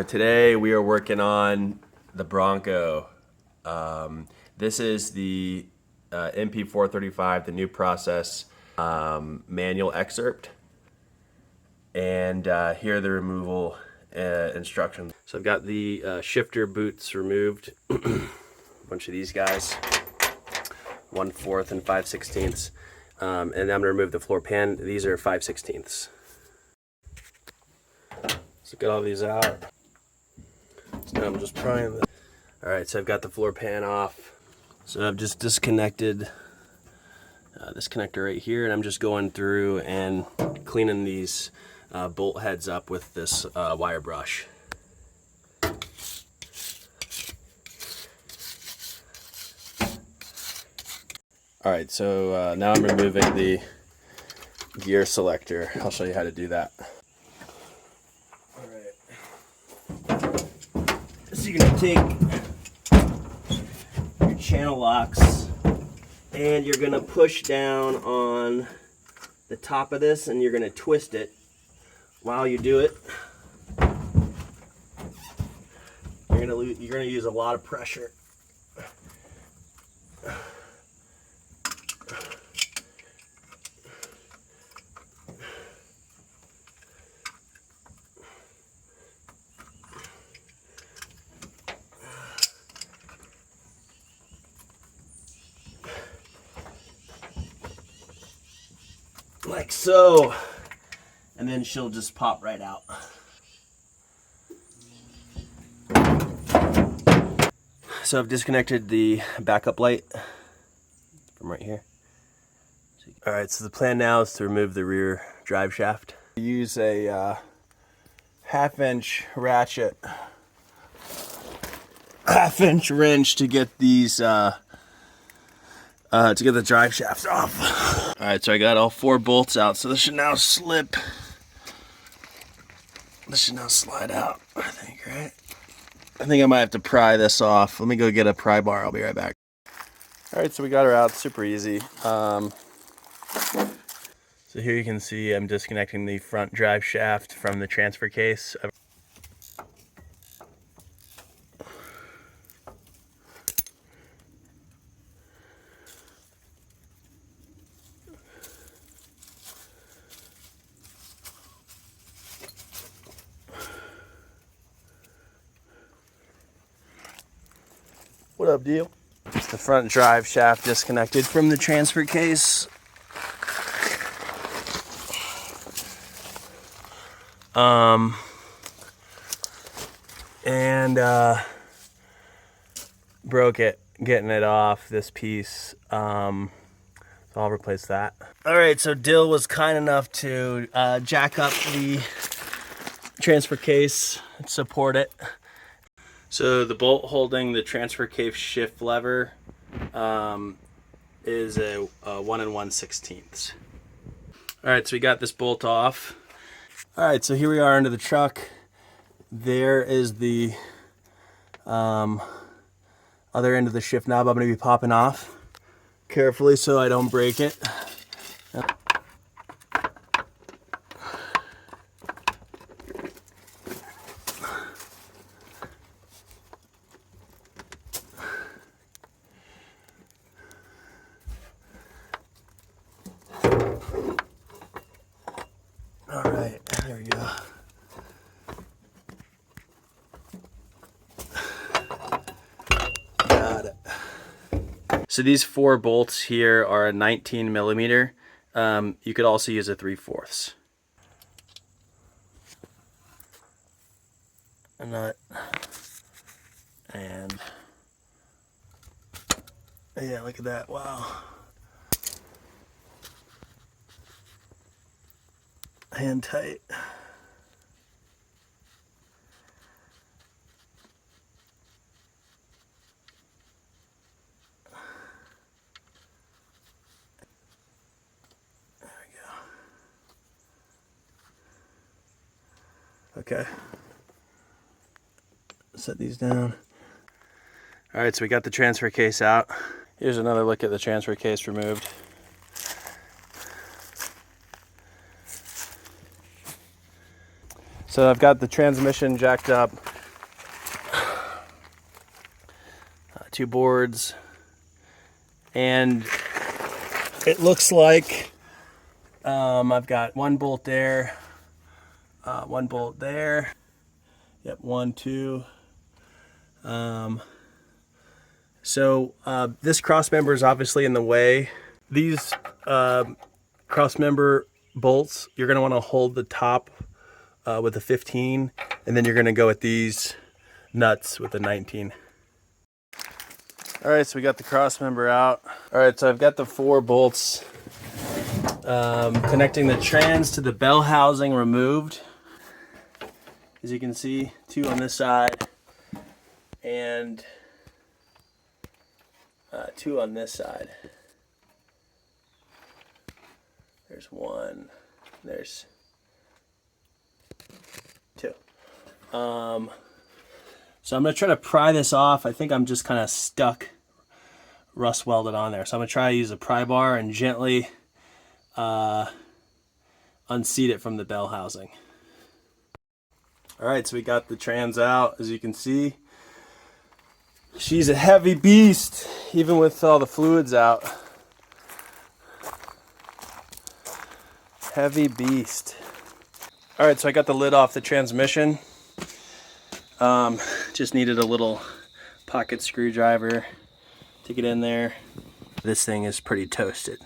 Today we are working on the Bronco. This is the NP435, the new process manual excerpt. And here are the removal instructions. So I've got the shifter boots removed, a bunch of these guys, 1/4 and 5/16. And I'm gonna remove the floor pan. These are 5/16. So get all these out. So now I'm just prying this. All right, so I've got the floor pan off. So I've just disconnected this connector right here, and I'm just going through and cleaning these bolt heads up with this wire brush. All right, so now I'm removing the gear selector. I'll show you how to do that. So you're gonna take your channel locks and you're gonna push down on the top of this and you're gonna twist it. While you do it, you're gonna use a lot of pressure. Like so, and then she'll just pop right out. So I've disconnected the backup light from right here. All right, so the plan now is to remove the rear drive shaft. Use a 1/2-inch ratchet, 1/2-inch wrench to get these to get the drive shafts off. All right, so I got all 4 bolts out, so this should now slip. This should now slide out, I think, right? I think I might have to pry this off. Let me go get a pry bar. I'll be right back. All right, so we got her out. Super easy. So here you can see I'm disconnecting the front drive shaft from the transfer case. What up, deal? The front drive shaft disconnected from the transfer case. And broke it getting it off this piece. So I'll replace that. All right, so Dill was kind enough to jack up the transfer case and support it. So the bolt holding the transfer case shift lever is a 1 1/16. All right, so we got this bolt off. All right, so here we are under the truck. There is the other end of the shift knob. I'm going to be popping off carefully so I don't break it. All right, there we go. Got it. So these 4 bolts here are a 19 millimeter. You could also use a 3/4. A nut. And yeah, look at that. Wow. Hand tight. There we go. Okay. Set these down. All right, so we got the transfer case out. Here's another look at the transfer case removed. So I've got the transmission jacked up. 2 boards, and it looks like I've got 1 bolt there, 1 bolt there. Yep, 1, 2. So this cross member is obviously in the way. These cross member bolts, you're going to want to hold the top with a 15, and then you're going to go with these nuts with a 19. All right, so we got the cross member out. All right, so I've got the 4 bolts connecting the trans to the bell housing removed. As you can see, 2 on this side and 2 on this side. There's 1, there's 2. So I'm gonna try to pry this off. I think I'm just kind of stuck rust welded on there. So I'm gonna try to use a pry bar and gently unseat it from the bell housing. All right, so we got the trans out, as you can see. She's a heavy beast, even with all the fluids out. Heavy beast. All right, so I got the lid off the transmission. Just needed a little pocket screwdriver to get in there. This thing is pretty toasted.